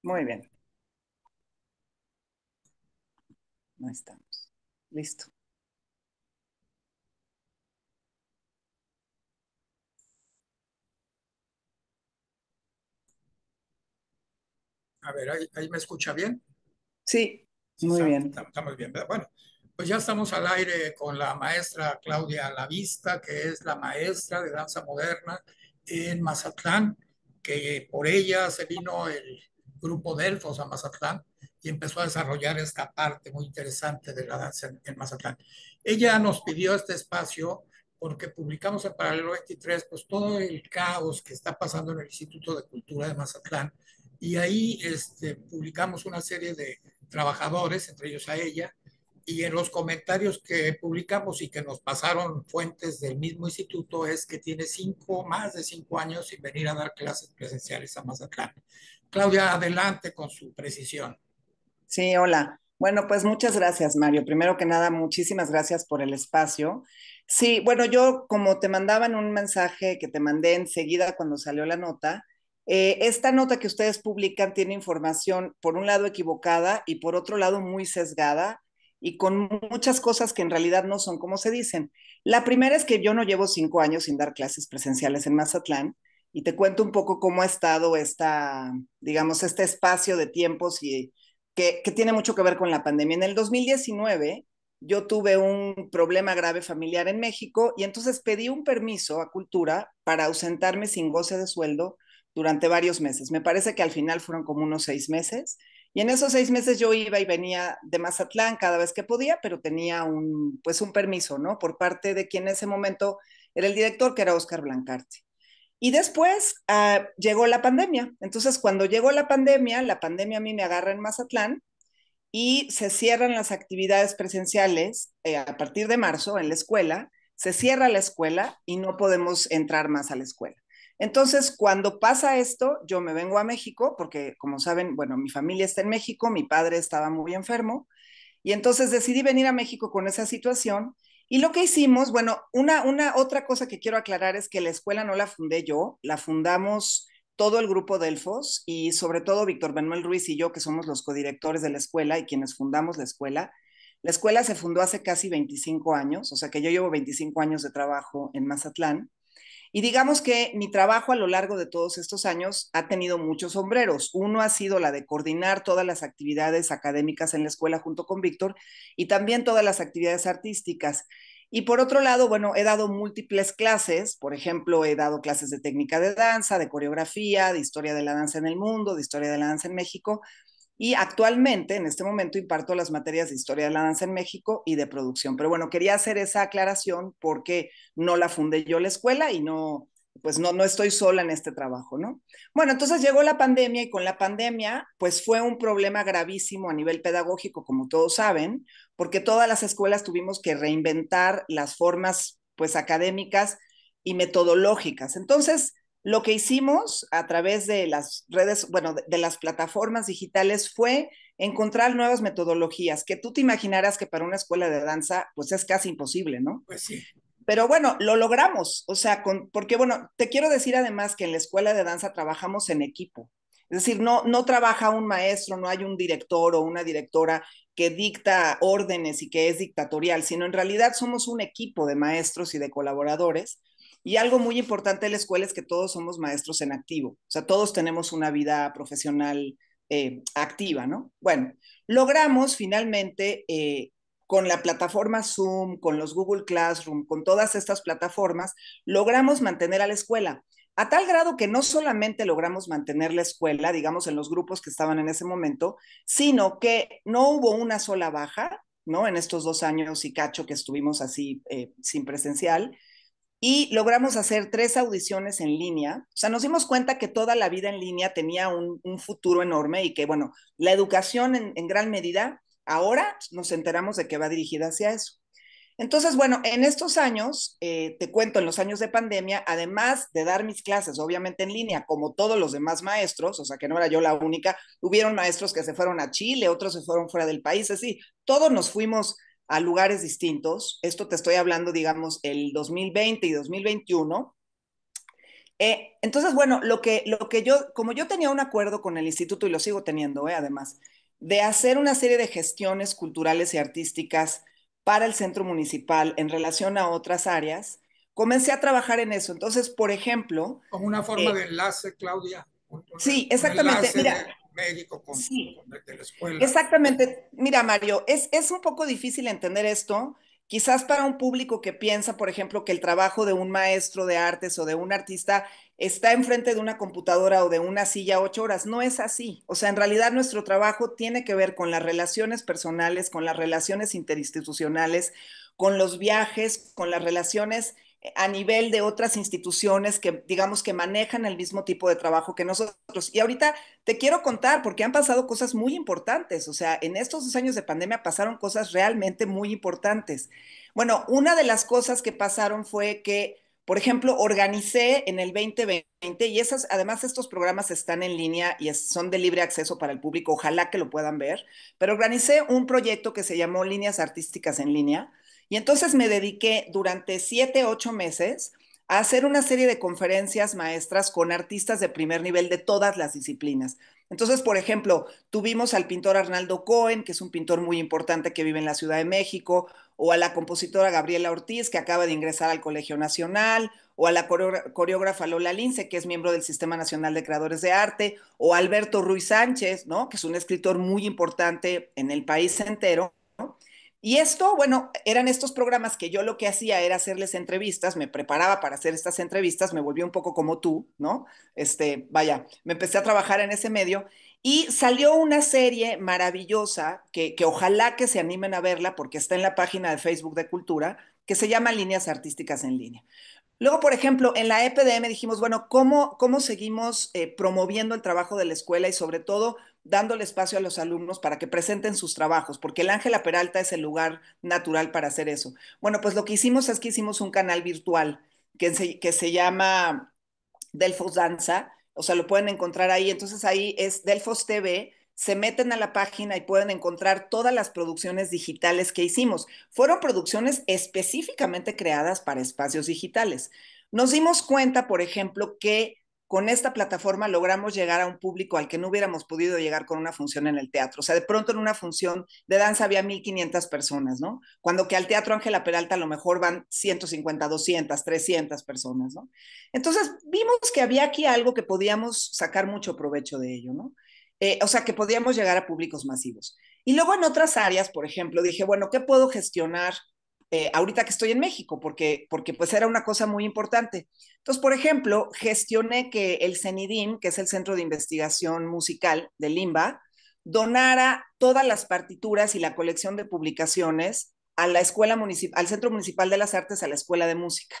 Muy bien, no estamos. Listo. A ver, ahí me escucha bien. Sí, Sí, muy bien. estamos bien, ¿verdad? Bueno, pues ya estamos al aire con la maestra Claudia Lavista, que es la maestra de danza moderna en Mazatlán, que por ella se vino el grupo Delfos a Mazatlán y empezó a desarrollar esta parte muy interesante de la danza en Mazatlán. Ella nos pidió este espacio porque publicamos en Paralelo 23 pues todo el caos que está pasando en el Instituto de Cultura de Mazatlán y ahí publicamos una serie de trabajadores, entre ellos a ella, y en los comentarios que publicamos y que nos pasaron fuentes del mismo instituto es que tiene más de 5 años sin venir a dar clases presenciales a Mazatlán. Claudia, adelante con su precisión. Sí, hola. Bueno, pues muchas gracias, Mario. Primero que nada, muchísimas gracias por el espacio. Sí, bueno, yo como te mandaban un mensaje que te mandé enseguida cuando salió la nota, esta nota que ustedes publican tiene información, por un lado equivocada y por otro lado muy sesgada y con muchas cosas que en realidad no son como se dicen. La primera es que yo no llevo 5 años sin dar clases presenciales en Mazatlán y te cuento un poco cómo ha estado digamos, este espacio de tiempos que tiene mucho que ver con la pandemia. En el 2019 yo tuve un problema grave familiar en México y entonces pedí un permiso a Cultura para ausentarme sin goce de sueldo durante varios meses. Me parece que al final fueron como unos 6 meses. Y en esos 6 meses yo iba y venía de Mazatlán cada vez que podía, pero tenía pues un permiso, ¿no? Por parte de quien en ese momento era el director, que era Oscar Blancarte. Y después llegó la pandemia. Entonces, cuando llegó la pandemia a mí me agarra en Mazatlán y se cierran las actividades presenciales a partir de marzo en la escuela, se cierra la escuela y no podemos entrar más a la escuela. Entonces, cuando pasa esto, yo me vengo a México, porque como saben, bueno, mi familia está en México, mi padre estaba muy enfermo, y entonces decidí venir a México con esa situación. Y lo que hicimos, bueno, una otra cosa que quiero aclarar es que la escuela no la fundé yo, la fundamos todo el grupo Delfos y sobre todo Víctor Manuel Ruiz y yo, que somos los codirectores de la escuela y quienes fundamos la escuela. La escuela se fundó hace casi 25 años, o sea que yo llevo 25 años de trabajo en Mazatlán. Y digamos que mi trabajo a lo largo de todos estos años ha tenido muchos sombreros. Uno ha sido la de coordinar todas las actividades académicas en la escuela junto con Víctor y también todas las actividades artísticas. Y por otro lado, bueno, he dado múltiples clases, por ejemplo, he dado clases de técnica de danza, de coreografía, de historia de la danza en el mundo, de historia de la danza en México, y actualmente, en este momento, imparto las materias de historia de la danza en México y de producción. Pero bueno, quería hacer esa aclaración porque no la fundé yo la escuela y no, pues no estoy sola en este trabajo, ¿no? Bueno, entonces llegó la pandemia y con la pandemia, pues fue un problema gravísimo a nivel pedagógico, como todos saben, porque todas las escuelas tuvimos que reinventar las formas, pues académicas y metodológicas. Entonces, lo que hicimos a través de las redes, bueno, de las plataformas digitales fue encontrar nuevas metodologías que tú te imaginarás que para una escuela de danza pues es casi imposible, ¿no? Pues sí, Pero bueno, lo logramos, o sea, porque bueno, te quiero decir además que en la escuela de danza trabajamos en equipo. Es decir, no trabaja un maestro, no hay un director o una directora que dicta órdenes y que es dictatorial, sino en realidad somos un equipo de maestros y de colaboradores. Y algo muy importante de la escuela es que todos somos maestros en activo, o sea, todos tenemos una vida profesional activa, ¿no? Bueno, logramos finalmente con la plataforma Zoom, con los Google Classroom, con todas estas plataformas, logramos mantener a la escuela. A tal grado que no solamente logramos mantener la escuela, digamos, en los grupos que estaban en ese momento, sino que no hubo una sola baja, ¿no? En estos 2 años y cacho que estuvimos así sin presencial. Y logramos hacer 3 audiciones en línea. O sea, nos dimos cuenta que toda la vida en línea tenía un futuro enorme y que, bueno, la educación en gran medida, ahora nos enteramos de que va dirigida hacia eso. Entonces, bueno, en estos años, te cuento, en los años de pandemia, además de dar mis clases, obviamente en línea, como todos los demás maestros, o sea que no era yo la única, hubieron maestros que se fueron a Chile, otros se fueron fuera del país, así, todos nos fuimos a lugares distintos. Esto te estoy hablando, digamos, el 2020 y 2021. Entonces, bueno, lo que yo, como yo tenía un acuerdo con el instituto y lo sigo teniendo, además, de hacer una serie de gestiones culturales y artísticas para el centro municipal en relación a otras áreas, comencé a trabajar en eso. Entonces, por ejemplo, Como una eh, forma de enlace, Claudia, sí, un exactamente, enlace mira, de médico sí, con el de la escuela. exactamente. Mira, Mario, es un poco difícil entender esto, quizás para un público que piensa, por ejemplo, que el trabajo de un maestro de artes o de un artista está enfrente de una computadora o de una silla 8 horas. No es así. O sea, en realidad nuestro trabajo tiene que ver con las relaciones personales, con las relaciones interinstitucionales, con los viajes, con las relaciones a nivel de otras instituciones que, digamos, que manejan el mismo tipo de trabajo que nosotros. Y ahorita te quiero contar porque han pasado cosas muy importantes. O sea, en estos 2 años de pandemia pasaron cosas realmente muy importantes. Bueno, una de las cosas que pasaron fue que, por ejemplo, organicé en el 2020 y esas, además estos programas están en línea y son de libre acceso para el público, ojalá que lo puedan ver, pero organicé un proyecto que se llamó Líneas Artísticas en Línea y entonces me dediqué durante 7, 8 meses a hacer una serie de conferencias maestras con artistas de primer nivel de todas las disciplinas. Entonces, por ejemplo, tuvimos al pintor Arnaldo Cohen, que es un pintor muy importante que vive en la Ciudad de México, o a la compositora Gabriela Ortiz, que acaba de ingresar al Colegio Nacional, o a la coreógrafa Lola Lince, que es miembro del Sistema Nacional de Creadores de Arte, o a Alberto Ruiz Sánchez, ¿no? Que es un escritor muy importante en el país entero. Y esto, bueno, eran estos programas que yo lo que hacía era hacerles entrevistas, me preparaba para hacer estas entrevistas, me volví un poco como tú, ¿no? Vaya, me empecé a trabajar en ese medio y salió una serie maravillosa que ojalá que se animen a verla porque está en la página de Facebook de Cultura, que se llama Líneas Artísticas en Línea. Luego, por ejemplo, en la EPDM dijimos, bueno, ¿cómo seguimos promoviendo el trabajo de la escuela y sobre todo dándole espacio a los alumnos para que presenten sus trabajos? Porque el Ángela Peralta es el lugar natural para hacer eso. Bueno, pues lo que hicimos es que hicimos un canal virtual que se llama Delfos Danza, o sea, lo pueden encontrar ahí. Entonces ahí es Delfos TV, se meten a la página y pueden encontrar todas las producciones digitales que hicimos. Fueron producciones específicamente creadas para espacios digitales. Nos dimos cuenta, por ejemplo, que con esta plataforma logramos llegar a un público al que no hubiéramos podido llegar con una función en el teatro. O sea, de pronto en una función de danza había 1,500 personas, ¿no? Cuando que al Teatro Ángela Peralta a lo mejor van 150, 200, 300 personas, ¿no? Entonces vimos que había aquí algo que podíamos sacar mucho provecho de ello, ¿no? O sea, que podíamos llegar a públicos masivos. Y luego en otras áreas, por ejemplo, dije, bueno, ¿qué puedo gestionar ahorita que estoy en México? Porque pues era una cosa muy importante. Entonces, por ejemplo, gestioné que el CENIDIM, que es el Centro de Investigación Musical de Limba, donara todas las partituras y la colección de publicaciones a la escuela municipal, al Centro Municipal de las Artes, a la Escuela de Música.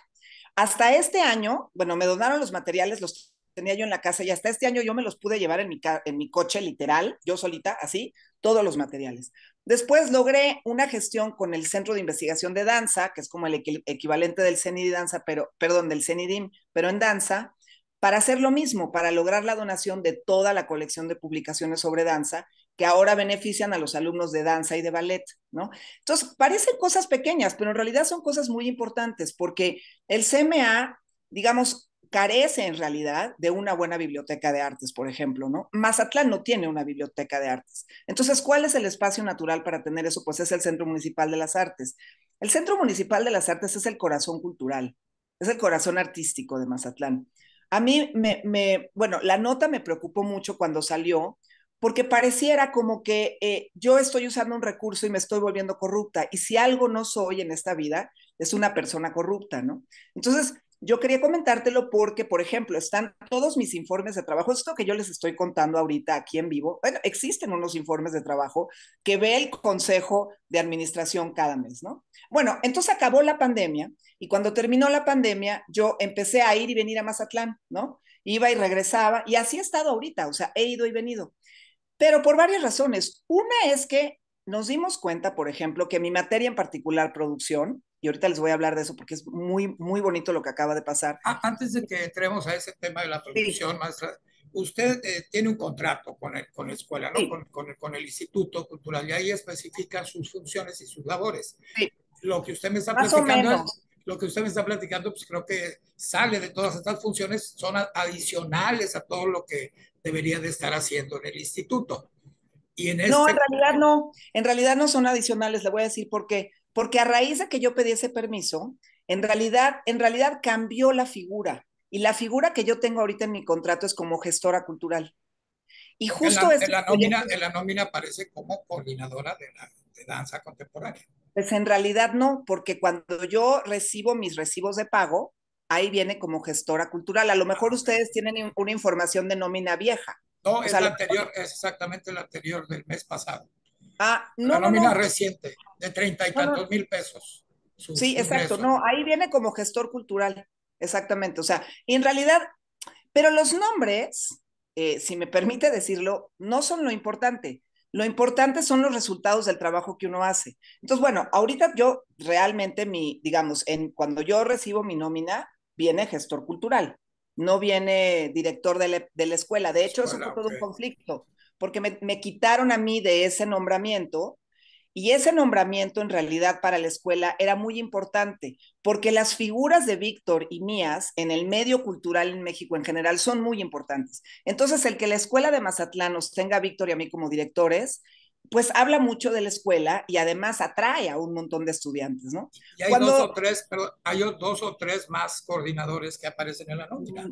Hasta este año, bueno, me donaron los materiales, los tenía yo en la casa y hasta este año yo me los pude llevar en mi coche, literal, yo solita, así, todos los materiales. Después logré una gestión con el Centro de Investigación de Danza, que es como el equivalente del CENIDI Danza, perdón, del CENIDIM, pero en danza, para hacer lo mismo, para lograr la donación de toda la colección de publicaciones sobre danza que ahora benefician a los alumnos de danza y de ballet, ¿no? Entonces, parecen cosas pequeñas, pero en realidad son cosas muy importantes porque el CMA, digamos, carece en realidad de una buena biblioteca de artes, por ejemplo, ¿no? Mazatlán no tiene una biblioteca de artes. Entonces, ¿cuál es el espacio natural para tener eso? Pues es el Centro Municipal de las Artes. El Centro Municipal de las Artes es el corazón cultural, es el corazón artístico de Mazatlán. A mí, bueno, la nota me preocupó mucho cuando salió, porque pareciera como que yo estoy usando un recurso y me estoy volviendo corrupta. Y si algo no soy en esta vida, es una persona corrupta, ¿no? Entonces, yo quería comentártelo porque, por ejemplo, están todos mis informes de trabajo. Esto que yo les estoy contando ahorita aquí en vivo, bueno, existen unos informes de trabajo que ve el Consejo de Administración cada mes, ¿no? Bueno, entonces acabó la pandemia y cuando terminó la pandemia, yo empecé a ir y venir a Mazatlán, ¿no? Iba y regresaba y así he estado ahorita, o sea, he ido y venido. Pero por varias razones. Una es que nos dimos cuenta, por ejemplo, que mi materia en particular, producción, y ahorita les voy a hablar de eso porque es muy, muy bonito lo que acaba de pasar. Antes de que entremos a ese tema de la Sí, producción, maestra, usted tiene un contrato con la escuela, ¿no? sí, Con el Instituto Cultural, y ahí especifica sus funciones y sus labores. sí, Lo que usted me está más o platicando es menos. lo que usted me está platicando, pues creo que sale de todas estas funciones, son adicionales a todo lo que debería de estar haciendo en el instituto. Y en No, este, en realidad no son adicionales, le voy a decir por qué. Porque a raíz de que yo pedí ese permiso, en realidad cambió la figura. Y la figura que yo tengo ahorita en mi contrato es como gestora cultural. Y porque justo este proyecto, en la nómina aparece como coordinadora de danza contemporánea. pues en realidad no, porque cuando yo recibo mis recibos de pago, ahí viene como gestora cultural. A lo mejor Ah, ok. ustedes tienen una información de nómina vieja. No, O es sea, la anterior, es exactamente la anterior del mes pasado. La no, no, nómina no, reciente, de treinta y no, tantos no. mil pesos, Sí, su exacto. ingreso. No, ahí viene como gestor cultural. Exactamente. O sea, y en realidad, pero los nombres, si me permite decirlo, no son lo importante. Lo importante son los resultados del trabajo que uno hace. Entonces, bueno, ahorita yo realmente digamos, cuando yo recibo mi nómina, viene gestor cultural, no viene director de la escuela. De la De hecho, eso escuela, fue ok. todo un conflicto, porque me quitaron a mí de ese nombramiento y ese nombramiento en realidad para la escuela era muy importante, porque las figuras de Víctor y mías en el medio cultural en México en general son muy importantes. Entonces, el que la escuela de Mazatlán nos tenga a Víctor y a mí como directores, pues habla mucho de la escuela y además atrae a un montón de estudiantes, ¿no? Y hay dos Cuando, o tres, pero hay dos o tres más coordinadores que aparecen en la nómina.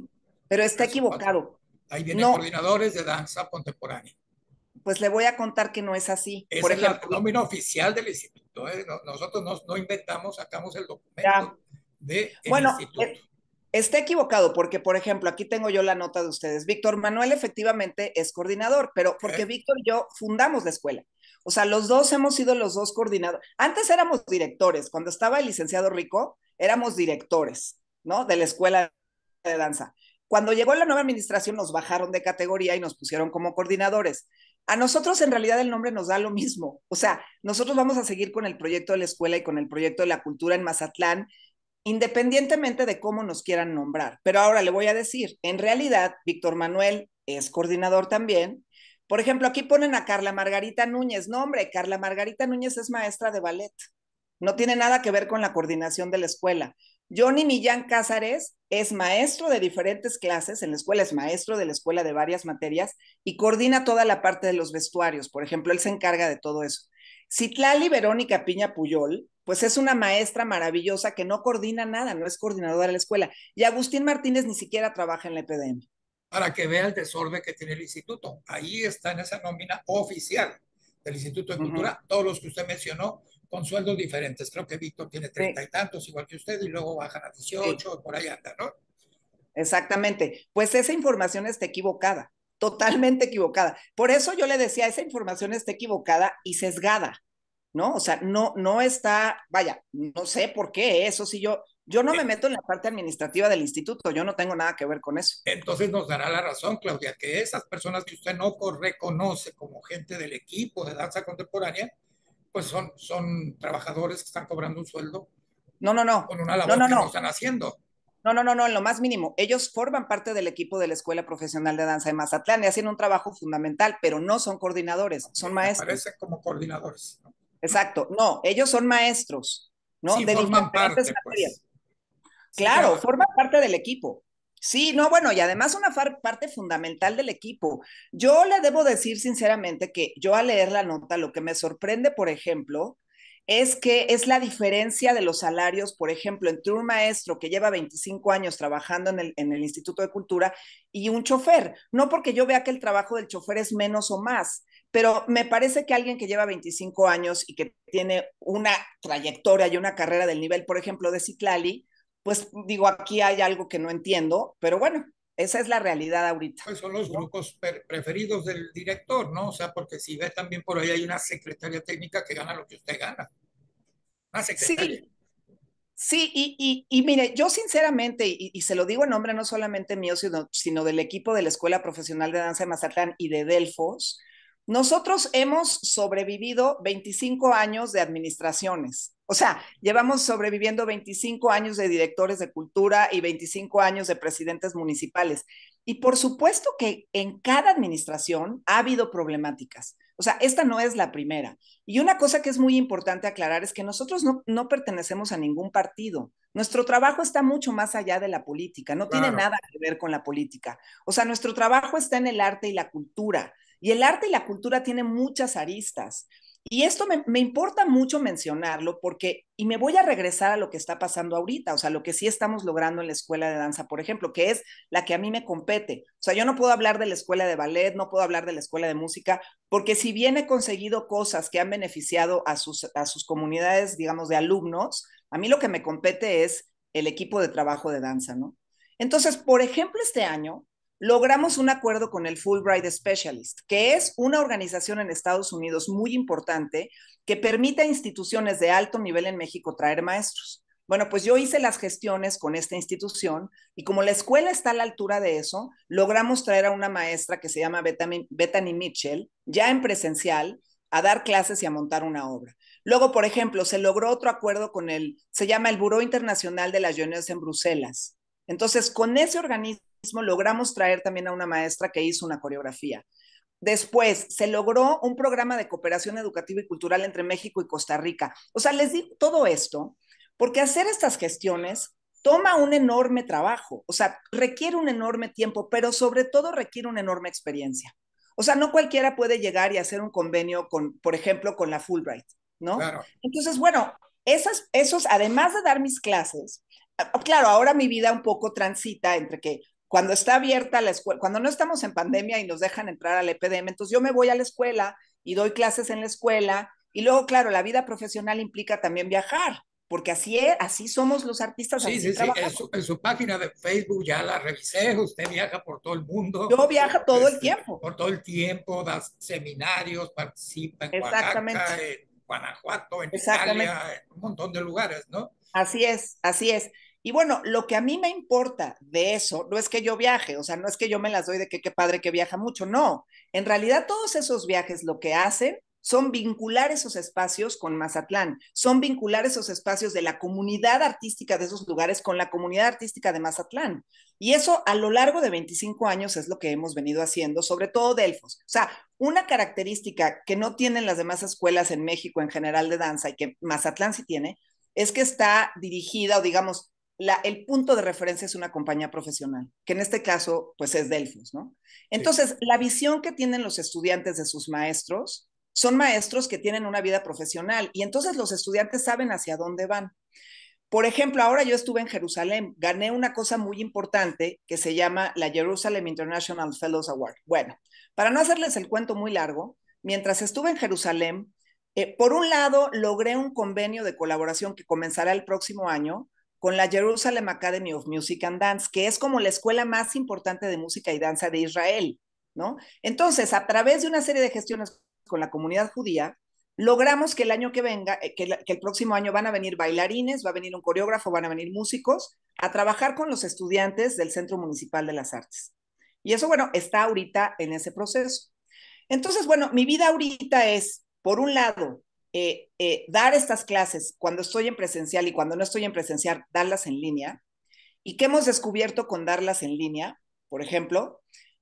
pero está Tres o cuatro. equivocado. Ahí vienen No, coordinadores de danza contemporánea. pues le voy a contar que no es así. Por Esa es la ejemplo, nómina oficial del instituto, ¿eh? Nosotros no inventamos, sacamos el ya, documento del bueno, instituto. está equivocado porque, por ejemplo, aquí tengo yo la nota de ustedes. Víctor Manuel efectivamente es coordinador, pero porque ¿Okay? Víctor y yo fundamos la escuela. O sea, los dos hemos sido los dos coordinadores. Antes éramos directores. Cuando estaba el licenciado Rico, éramos directores, ¿no? De la escuela de danza. Cuando llegó la nueva administración, nos bajaron de categoría y nos pusieron como coordinadores. A nosotros en realidad el nombre nos da lo mismo. O sea, nosotros vamos a seguir con el proyecto de la escuela y con el proyecto de la cultura en Mazatlán independientemente de cómo nos quieran nombrar. Pero ahora le voy a decir, en realidad, Víctor Manuel es coordinador también. Por ejemplo, aquí ponen a Carla Margarita Núñez. No, hombre, Carla Margarita Núñez es maestra de ballet. No tiene nada que ver con la coordinación de la escuela. Johnny Millán Cázares es maestro de diferentes clases en la escuela, es maestro de la escuela de varias materias y coordina toda la parte de los vestuarios. Por ejemplo, él se encarga de todo eso. Citlali Verónica Piña Puyol, pues es una maestra maravillosa que no coordina nada, no es coordinadora de la escuela. Y Agustín Martínez ni siquiera trabaja en la EPDM. Para que vea el desorden que tiene el instituto. Ahí está en esa nómina oficial del Instituto de Uh -huh. Cultura, todos los que usted mencionó, con sueldos diferentes. Creo que Víctor tiene treinta Sí, y tantos, igual que usted, y luego bajan a sí, 18, por ahí anda, ¿no? exactamente. Pues esa información está equivocada, totalmente equivocada. Por eso yo le decía, esa información está equivocada y sesgada, ¿no? O sea, no está, vaya, no sé por qué, eso sí yo no me meto en la parte administrativa del instituto, yo no tengo nada que ver con eso. Entonces nos dará la razón, Claudia, que esas personas que usted no reconoce como gente del equipo de danza contemporánea, pues son trabajadores que están cobrando un sueldo No, no, no, con una no, labor no, que no no. están haciendo. No, en lo más mínimo. Ellos forman parte del equipo de la Escuela Profesional de Danza de Mazatlán y hacen un trabajo fundamental, pero no son coordinadores, son maestros. Aparecen como coordinadores, ¿no? Exacto. No, ellos son maestros, ¿no? Sí, De forman diferentes parte, materias. pues. Sí, Claro, ya, forman parte del equipo. Sí, no, bueno, y además una parte fundamental del equipo. Yo le debo decir sinceramente que yo al leer la nota, lo que me sorprende, por ejemplo, es que es la diferencia de los salarios, por ejemplo, entre un maestro que lleva 25 años trabajando en el Instituto de Cultura y un chofer. No porque yo vea que el trabajo del chofer es menos o más, pero me parece que alguien que lleva 25 años y que tiene una trayectoria y una carrera del nivel, por ejemplo, de Citlali, pues digo, aquí hay algo que no entiendo, pero bueno, esa es la realidad ahorita, pues son los ¿no? grupos preferidos del director, ¿no? O sea, porque si ve también por ahí hay una secretaria técnica que gana lo que usted gana, una secretaria. Sí, sí, y mire, yo sinceramente, y se lo digo en nombre no solamente mío, sino del equipo de la Escuela Profesional de Danza de Mazatlán y de Delfos, nosotros hemos sobrevivido 25 años de administraciones. O sea, llevamos sobreviviendo 25 años de directores de cultura y 25 años de presidentes municipales. Y por supuesto que en cada administración ha habido problemáticas. O sea, esta no es la primera. Y una cosa que es muy importante aclarar es que nosotros no pertenecemos a ningún partido. Nuestro trabajo está mucho más allá de la política, no tiene Claro. nada que ver con la política. O sea, nuestro trabajo está en el arte y la cultura. Y el arte y la cultura tienen muchas aristas. Y esto me importa mucho mencionarlo porque, y me voy a regresar a lo que está pasando ahorita, o sea, lo que sí estamos logrando en la escuela de danza, por ejemplo, que es la que a mí me compete. O sea, yo no puedo hablar de la escuela de ballet, no puedo hablar de la escuela de música, porque si bien he conseguido cosas que han beneficiado a sus comunidades, digamos, de alumnos, a mí lo que me compete es el equipo de trabajo de danza, ¿no? Entonces, por ejemplo, este año logramos un acuerdo con el Fulbright Specialist, que es una organización en Estados Unidos muy importante que permite a instituciones de alto nivel en México traer maestros. Bueno, pues yo hice las gestiones con esta institución y como la escuela está a la altura de eso, logramos traer a una maestra que se llama Bethany Mitchell, ya en presencial, a dar clases y a montar una obra. Luego, por ejemplo, se logró otro acuerdo con se llama el Buró Internacional de la Jeunesse en Bruselas. Entonces, con ese organismo logramos traer también a una maestra que hizo una coreografía. Después se logró un programa de cooperación educativa y cultural entre México y Costa Rica. O sea, les digo todo esto porque hacer estas gestiones toma un enorme trabajo, o sea, requiere un enorme tiempo, pero sobre todo requiere una enorme experiencia. O sea, no cualquiera puede llegar y hacer un convenio con, por ejemplo, con la Fulbright, ¿no? Claro. Entonces, bueno, esos, además de dar mis clases, claro, ahora mi vida un poco transita entre que cuando está abierta la escuela, cuando no estamos en pandemia y nos dejan entrar al EPDM, entonces yo me voy a la escuela y doy clases en la escuela y luego, claro, la vida profesional implica también viajar, porque así somos los artistas, Sí, así sí, sí. trabajamos. En su página de Facebook ya la revisé. Usted viaja por todo el mundo, Yo viajo todo el tiempo, por todo el tiempo, da seminarios, participa en Oaxaca, exactamente, en Guanajuato, en exactamente. Italia, en un montón de lugares, ¿no? Así es, así es. Y bueno, lo que a mí me importa de eso no es que yo viaje, o sea, no es que yo me las doy de que qué padre que viaja mucho, no. En realidad todos esos viajes lo que hacen son vincular esos espacios con Mazatlán, son vincular esos espacios de la comunidad artística de esos lugares con la comunidad artística de Mazatlán. Y eso a lo largo de 25 años es lo que hemos venido haciendo, sobre todo Delfos. O sea, una característica que no tienen las demás escuelas en México en general de danza y que Mazatlán sí tiene, es que está dirigida o digamos, el punto de referencia es una compañía profesional, que en este caso pues es Delfos, ¿no? Sí. Entonces, la visión que tienen los estudiantes de sus maestros son maestros que tienen una vida profesional y entonces los estudiantes saben hacia dónde van. Por ejemplo, ahora yo estuve en Jerusalén, gané una cosa muy importante que se llama la Jerusalem International Fellows Award. Bueno, para no hacerles el cuento muy largo, mientras estuve en Jerusalén, por un lado, logré un convenio de colaboración que comenzará el próximo año con la Jerusalem Academy of Music and Dance, que es como la escuela más importante de música y danza de Israel, ¿no? Entonces, a través de una serie de gestiones con la comunidad judía, logramos que el año que venga, que el próximo año van a venir bailarines, va a venir un coreógrafo, van a venir músicos a trabajar con los estudiantes del Centro Municipal de las Artes. Y eso, bueno, está ahorita en ese proceso. Entonces, bueno, mi vida ahorita es, por un lado, dar estas clases cuando estoy en presencial y cuando no estoy en presencial, darlas en línea. ¿Y qué hemos descubierto con darlas en línea? Por ejemplo,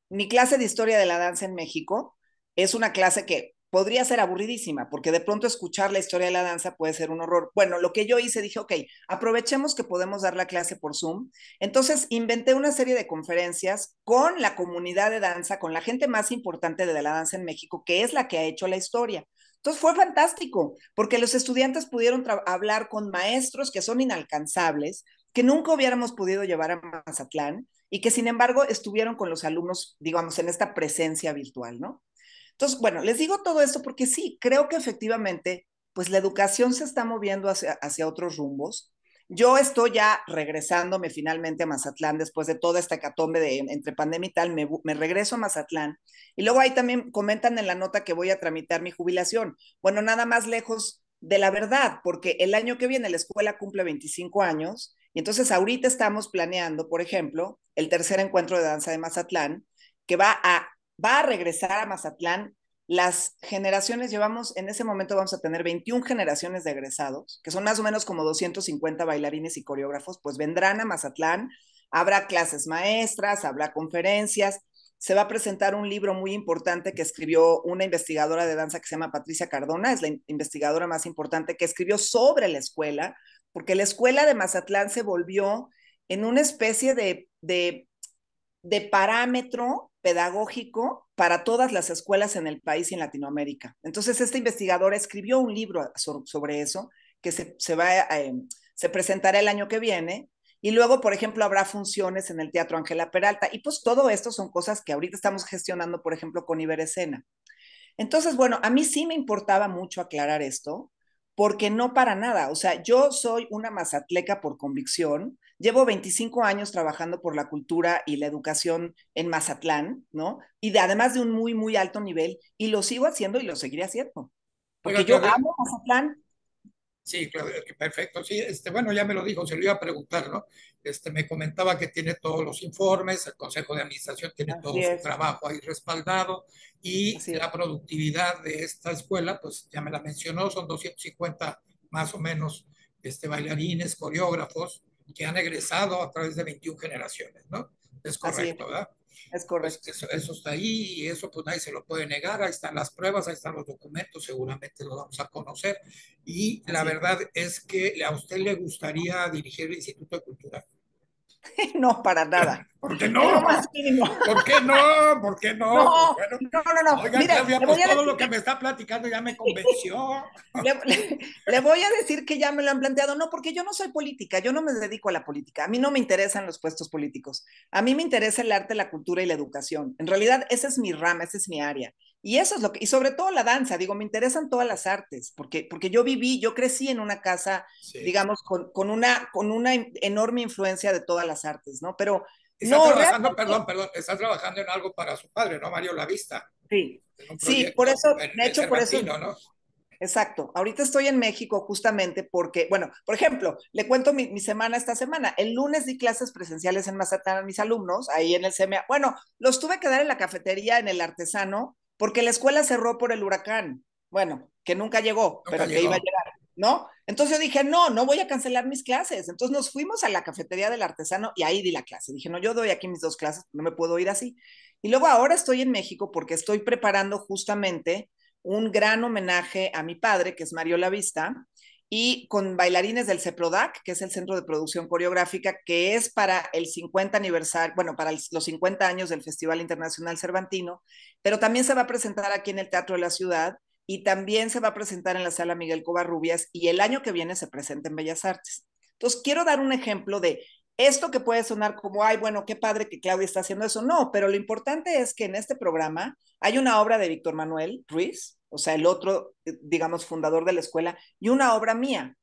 mi clase de historia de la danza en México es una clase que podría ser aburridísima, porque de pronto escuchar la historia de la danza puede ser un horror. Bueno, lo que yo hice, dije, ok, aprovechemos que podemos dar la clase por Zoom. Entonces, inventé una serie de conferencias con la comunidad de danza, con la gente más importante de la danza en México, que es la que ha hecho la historia. Entonces fue fantástico, porque los estudiantes pudieron hablar con maestros que son inalcanzables, que nunca hubiéramos podido llevar a Mazatlán y que sin embargo estuvieron con los alumnos, digamos, en esta presencia virtual, ¿no? Entonces, bueno, les digo todo esto porque sí, creo que efectivamente, pues la educación se está moviendo hacia otros rumbos. Yo estoy ya regresándome finalmente a Mazatlán después de toda esta hecatombe entre pandemia y tal, me regreso a Mazatlán. Y luego ahí también comentan en la nota que voy a tramitar mi jubilación. Bueno, nada más lejos de la verdad, porque el año que viene la escuela cumple 25 años y entonces ahorita estamos planeando, por ejemplo, el tercer encuentro de danza de Mazatlán, que va a regresar a Mazatlán. Las generaciones, llevamos, en ese momento vamos a tener 21 generaciones de egresados, que son más o menos como 250 bailarines y coreógrafos, pues vendrán a Mazatlán, habrá clases maestras, habrá conferencias, se va a presentar un libro muy importante que escribió una investigadora de danza que se llama Patricia Cardona, es la investigadora más importante que escribió sobre la escuela, porque la escuela de Mazatlán se volvió en una especie de parámetro pedagógico para todas las escuelas en el país y en Latinoamérica. Entonces, esta investigadora escribió un libro sobre eso que se presentará el año que viene. Y luego, por ejemplo, habrá funciones en el Teatro Ángela Peralta. Y pues todo esto son cosas que ahorita estamos gestionando, por ejemplo, con Iberescena. Entonces, bueno, a mí sí me importaba mucho aclarar esto, porque no para nada, o sea, yo soy una mazatleca por convicción, llevo 25 años trabajando por la cultura y la educación en Mazatlán, ¿no? Y además de un muy, muy alto nivel, y lo sigo haciendo y lo seguiré haciendo, Oiga, porque yo Claudia, amo Mazatlán. sí, Claudia, perfecto. Sí, bueno, ya me lo dijo, se lo iba a preguntar, ¿no? Me comentaba que tiene todos los informes, el Consejo de Administración tiene todo Así su es, trabajo ahí respaldado y así es, la productividad de esta escuela, pues ya me la mencionó, son 250 más o menos bailarines, coreógrafos que han egresado a través de 21 generaciones, ¿no? Es así correcto, ¿verdad? es Pues correcto. eso está ahí y eso pues nadie se lo puede negar, ahí están las pruebas, ahí están los documentos, seguramente los vamos a conocer y la Así es. verdad es que a usted le gustaría dirigir el Instituto de Cultura. No, para nada. ¿Por qué En lo no? más mínimo. ¿Por qué no? ¿Por qué no? Pues No, bueno, no. oiga Mire, Claudia, le voy pues a todo decir lo que que me está platicando ya me convenció. le voy a decir que ya me lo han planteado, no, porque yo no soy política, yo no me dedico a la política, a mí no me interesan los puestos políticos, a mí me interesa el arte, la cultura y la educación. En realidad, esa es mi rama, esa es mi área. Y eso es lo que, y sobre todo la danza, digo, me interesan todas las artes, porque yo crecí en una casa, Sí. digamos, con una enorme influencia de todas las artes, ¿no? Pero Está no, trabajando, realmente, perdón, está trabajando en algo para su padre, ¿no? Mario Lavista, sí, en un sí, por proyecto eso, en de el hecho, por eso Cervantino, ¿no? exacto. Ahorita estoy en México justamente porque, bueno, por ejemplo, le cuento mi semana esta semana. El lunes di clases presenciales en Mazatlán a mis alumnos, ahí en el CMA. Bueno, los tuve que dar en la cafetería, en el artesano, porque la escuela cerró por el huracán. Bueno, que nunca llegó, Nunca pero que iba a llegó. llegar, ¿no? Entonces yo dije, no, no voy a cancelar mis clases. Entonces nos fuimos a la cafetería del artesano y ahí di la clase. Dije, no, yo doy aquí mis dos clases, no me puedo ir así. Y luego ahora estoy en México porque estoy preparando justamente un gran homenaje a mi padre, que es Mario Lavista, y con bailarines del CEPRODAC, que es el Centro de Producción Coreográfica, que es para el 50 aniversario, bueno, para los 50 años del Festival Internacional Cervantino, pero también se va a presentar aquí en el Teatro de la Ciudad y también se va a presentar en la Sala Miguel Covarrubias y el año que viene se presenta en Bellas Artes. Entonces, quiero dar un ejemplo de esto que puede sonar como, ay, bueno, qué padre que Claudia está haciendo eso. No, pero lo importante es que en este programa hay una obra de Víctor Manuel Ruiz, o sea, el otro, digamos, fundador de la escuela, y una obra mía.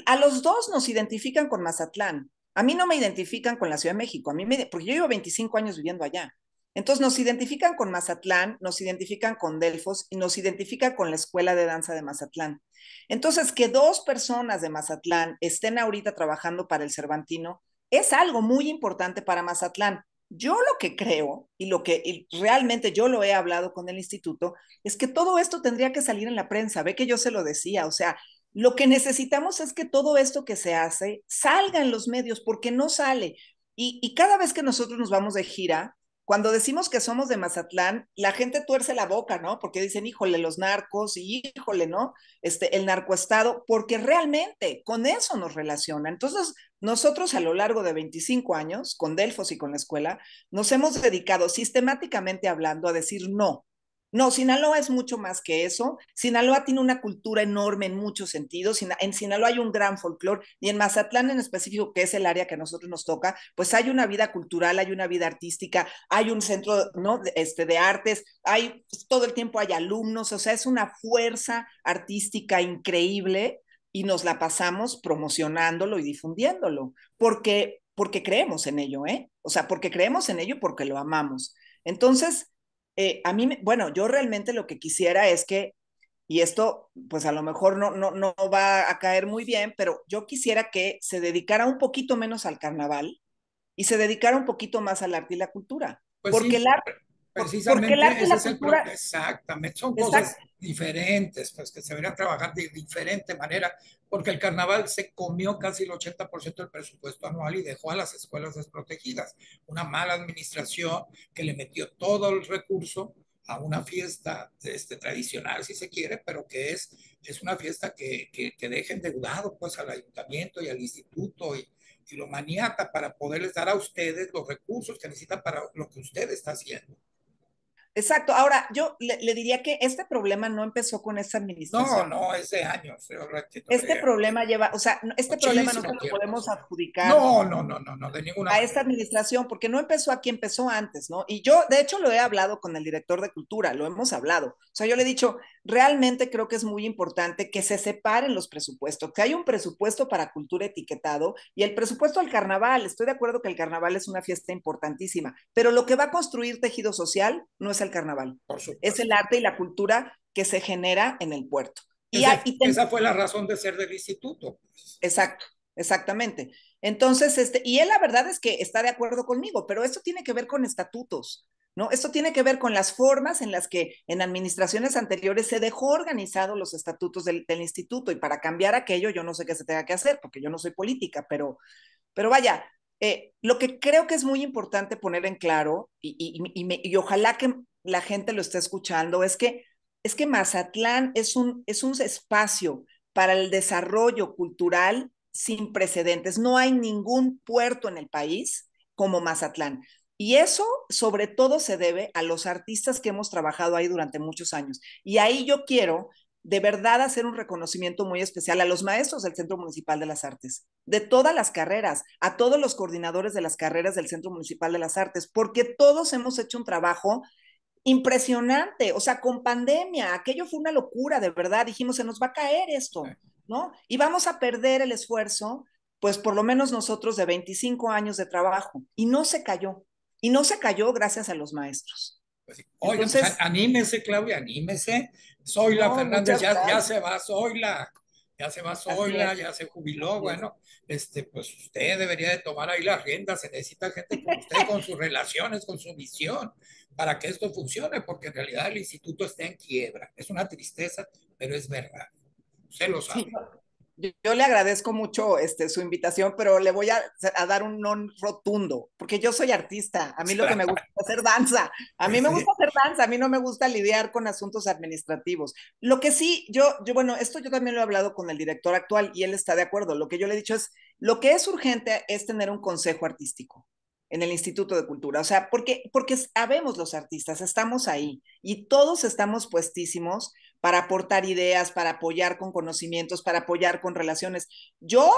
A los dos nos identifican con Mazatlán. A mí no me identifican con la Ciudad de México, porque yo llevo 25 años viviendo allá. Entonces nos identifican con Mazatlán, nos identifican con Delfos y nos identifican con la Escuela de Danza de Mazatlán. Entonces, que dos personas de Mazatlán estén ahorita trabajando para el Cervantino es algo muy importante para Mazatlán. Yo lo que creo y lo que y realmente yo lo he hablado con el instituto es que todo esto tendría que salir en la prensa. Ve que yo se lo decía, o sea, lo que necesitamos es que todo esto que se hace salga en los medios, porque no sale. Y cada vez que nosotros nos vamos de gira, cuando decimos que somos de Mazatlán, la gente tuerce la boca, ¿no? Porque dicen, híjole, los narcos, y híjole, ¿no? El narcoestado, porque realmente con eso nos relaciona. Entonces, nosotros a lo largo de 25 años, con Delfos y con la escuela, nos hemos dedicado sistemáticamente hablando a decir no. No, Sinaloa es mucho más que eso. Sinaloa tiene una cultura enorme en muchos sentidos. En Sinaloa hay un gran folclore y en Mazatlán en específico, que es el área que a nosotros nos toca, pues hay una vida cultural, hay una vida artística, hay un centro, ¿no? de artes, hay pues, todo el tiempo hay alumnos, o sea, es una fuerza artística increíble y nos la pasamos promocionándolo y difundiéndolo, porque creemos en ello, ¿eh? O sea, porque creemos en ello porque lo amamos. Entonces, a mí, bueno, yo realmente lo que quisiera es que, y esto pues a lo mejor no va a caer muy bien, pero yo quisiera que se dedicara un poquito menos al carnaval y se dedicara un poquito más al arte y la cultura, Pues porque sí, el arte, porque el Precisamente arte y ese la es el problema. cultura, Exactamente, son cosas exacto, diferentes, pues que se deberían trabajar de diferente manera, porque el carnaval se comió casi el 80% del presupuesto anual y dejó a las escuelas desprotegidas. Una mala administración que le metió todo el recurso a una fiesta tradicional, si se quiere, pero que es una fiesta que deja endeudado pues al ayuntamiento y al instituto y lo maniata para poderles dar a ustedes los recursos que necesitan para lo que usted está haciendo. exacto. Ahora, yo le diría que este problema no empezó con esta No, administración. no, es de años, Este problema lleva, o sea, este problema no se muchísimo lo tiempo. podemos adjudicar No, no, no, no, no, de ninguna a esta manera. administración, porque no empezó aquí, empezó antes, ¿no? Y yo, de hecho, lo he hablado con el director de cultura, lo hemos hablado. O sea, yo le he dicho, realmente creo que es muy importante que se separen los presupuestos, que hay un presupuesto para cultura etiquetado y el presupuesto al carnaval. Estoy de acuerdo que el carnaval es una fiesta importantísima, pero lo que va a construir tejido social no es el carnaval, Por es el supuesto. arte y la cultura que se genera en el puerto. Esa fue la razón de ser del instituto. Pues. Exacto, exactamente. Entonces, y él la verdad es que está de acuerdo conmigo, pero esto tiene que ver con estatutos, ¿no? Esto tiene que ver con las formas en las que en administraciones anteriores se dejó organizado los estatutos del instituto y para cambiar aquello yo no sé qué se tenga que hacer porque yo no soy política, pero vaya, lo que creo que es muy importante poner en claro y ojalá que la gente lo esté escuchando es que Mazatlán es un espacio para el desarrollo cultural sin precedentes. No hay ningún puerto en el país como Mazatlán. Y eso sobre todo se debe a los artistas que hemos trabajado ahí durante muchos años. Y ahí yo quiero de verdad hacer un reconocimiento muy especial a los maestros del Centro Municipal de las Artes, de todas las carreras, a todos los coordinadores de las carreras del Centro Municipal de las Artes, porque todos hemos hecho un trabajo impresionante, o sea, con pandemia, aquello fue una locura, de verdad, dijimos, se nos va a caer esto, ¿no? Y vamos a perder el esfuerzo, pues por lo menos nosotros de 25 años de trabajo, y no se cayó, y no se cayó gracias a los maestros. Pues, sí. Oiga, pues Entonces, anímese, Claudia, anímese. Zoila no, Fernández, muchas ya gracias. se va Zoila, ya se va Así Zoila, es, ya se jubiló. así es. Bueno, pues usted debería de tomar ahí la rienda. Se necesita gente como usted con sus relaciones, con su visión, para que esto funcione, porque en realidad el instituto está en quiebra. Es una tristeza, pero es verdad. Usted lo Sí, sabe. yo le agradezco mucho su invitación, pero le voy a dar un non rotundo, porque yo soy artista, a mí lo que me gusta es hacer danza, a mí Pues me sí, gusta hacer danza, a mí no me gusta lidiar con asuntos administrativos. Lo que sí, bueno, esto yo también lo he hablado con el director actual y él está de acuerdo. Lo que yo le he dicho es, lo que es urgente es tener un consejo artístico en el Instituto de Cultura, o sea, porque sabemos los artistas, estamos ahí y todos estamos puestísimos para aportar ideas, para apoyar con conocimientos, para apoyar con relaciones. Yo,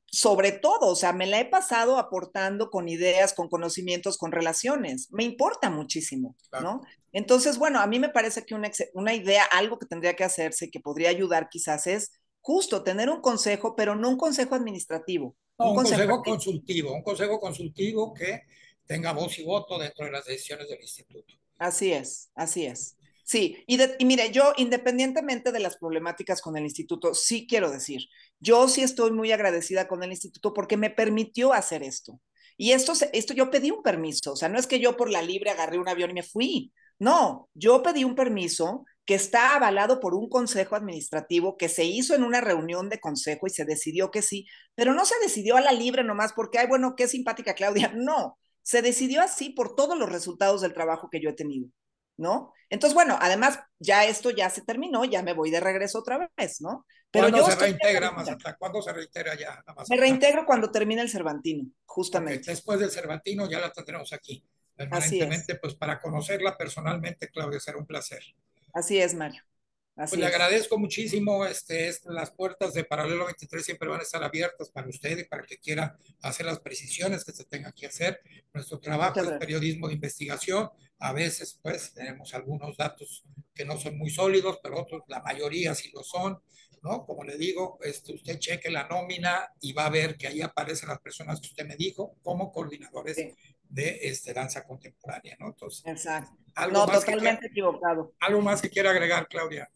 sobre todo, o sea, me la he pasado aportando con ideas, con conocimientos, con relaciones. Me importa muchísimo, claro. ¿no? Entonces, bueno, a mí me parece que una idea, algo que tendría que hacerse, que podría ayudar quizás es justo tener un consejo, pero no un consejo administrativo, No, un consejo artístico. un consejo consultivo que tenga voz y voto dentro de las decisiones del instituto. Así es, así es. Sí, y mire, yo independientemente de las problemáticas con el instituto, sí quiero decir, yo sí estoy muy agradecida con el instituto porque me permitió hacer esto. Y esto yo pedí un permiso, o sea, no es que yo por la libre agarré un avión y me fui. No, yo pedí un permiso que está avalado por un consejo administrativo que se hizo en una reunión de consejo y se decidió que sí, pero no se decidió a la libre nomás porque, ay, bueno, qué simpática Claudia. No, se decidió así por todos los resultados del trabajo que yo he tenido, ¿no? Entonces, bueno, además, ya esto ya se terminó, ya me voy de regreso otra vez, ¿no? Pero ¿Cuándo yo se estoy reintegra a agradecida. Mazatlán? ¿Cuándo se reintegra ya a Me Mazatlán? reintegro cuando termine el Cervantino, Ok, justamente. después del Cervantino ya la tendremos aquí Así es, permanentemente, pues para conocerla personalmente, Claudia, será un placer. así es, Mario, Pues así le es. agradezco muchísimo, las puertas de Paralelo 23 siempre van a estar abiertas para usted y para el que quiera hacer las precisiones que se tenga que hacer. Nuestro trabajo Muchas es gracias. periodismo de investigación. A veces, pues, tenemos algunos datos que no son muy sólidos, pero otros, la mayoría sí lo son, ¿no? Como le digo, usted cheque la nómina y va a ver que ahí aparecen las personas que usted me dijo como coordinadores Sí, de danza contemporánea, ¿no? Entonces, exacto. algo No, más que quiera, totalmente equivocado. algo más que quiera agregar, Claudia.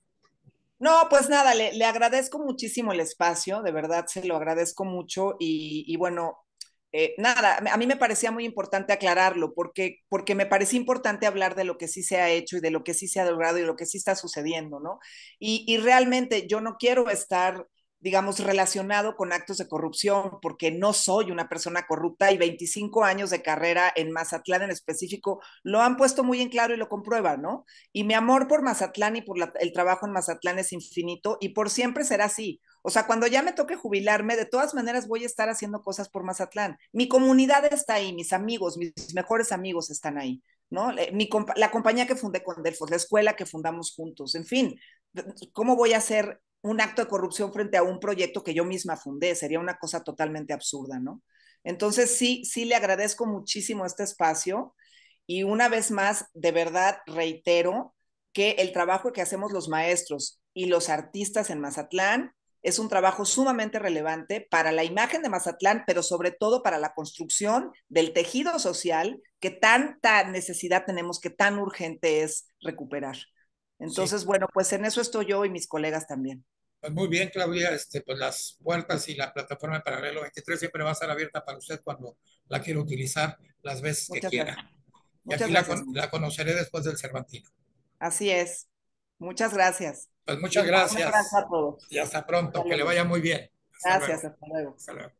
No, pues nada, le agradezco muchísimo el espacio, de verdad se lo agradezco mucho y bueno, nada, a mí me parecía muy importante aclararlo porque me parecía importante hablar de lo que sí se ha hecho y de lo que sí se ha logrado y de lo que sí está sucediendo, ¿no? Y realmente yo no quiero estar, digamos, relacionado con actos de corrupción porque no soy una persona corrupta y 25 años de carrera en Mazatlán en específico lo han puesto muy en claro y lo comprueban, ¿no? Y mi amor por Mazatlán y por el trabajo en Mazatlán es infinito y por siempre será así. O sea, cuando ya me toque jubilarme, de todas maneras voy a estar haciendo cosas por Mazatlán. Mi comunidad está ahí, mis amigos, mis mejores amigos están ahí, ¿no? La compañía que fundé con Delfos, la escuela que fundamos juntos, en fin, ¿cómo voy a hacer un acto de corrupción frente a un proyecto que yo misma fundé? Sería una cosa totalmente absurda, ¿no? Entonces, sí le agradezco muchísimo este espacio y una vez más, de verdad, reitero que el trabajo que hacemos los maestros y los artistas en Mazatlán es un trabajo sumamente relevante para la imagen de Mazatlán, pero sobre todo para la construcción del tejido social que tanta necesidad tenemos, que tan urgente es recuperar. Sí, Entonces, bueno, pues en eso estoy yo y mis colegas también. pues muy bien, Claudia, pues las puertas y la plataforma de Paralelo 23 siempre va a estar abierta para usted cuando la quiera utilizar las veces que Muchas quiera. gracias. Y Muchas aquí gracias. la conoceré después del Cervantino. Así es. Muchas gracias. Pues Y muchas un abrazo gracias a todos. y hasta Hasta pronto, que le luego. vaya muy bien. Hasta luego. Gracias, hasta luego. Hasta luego.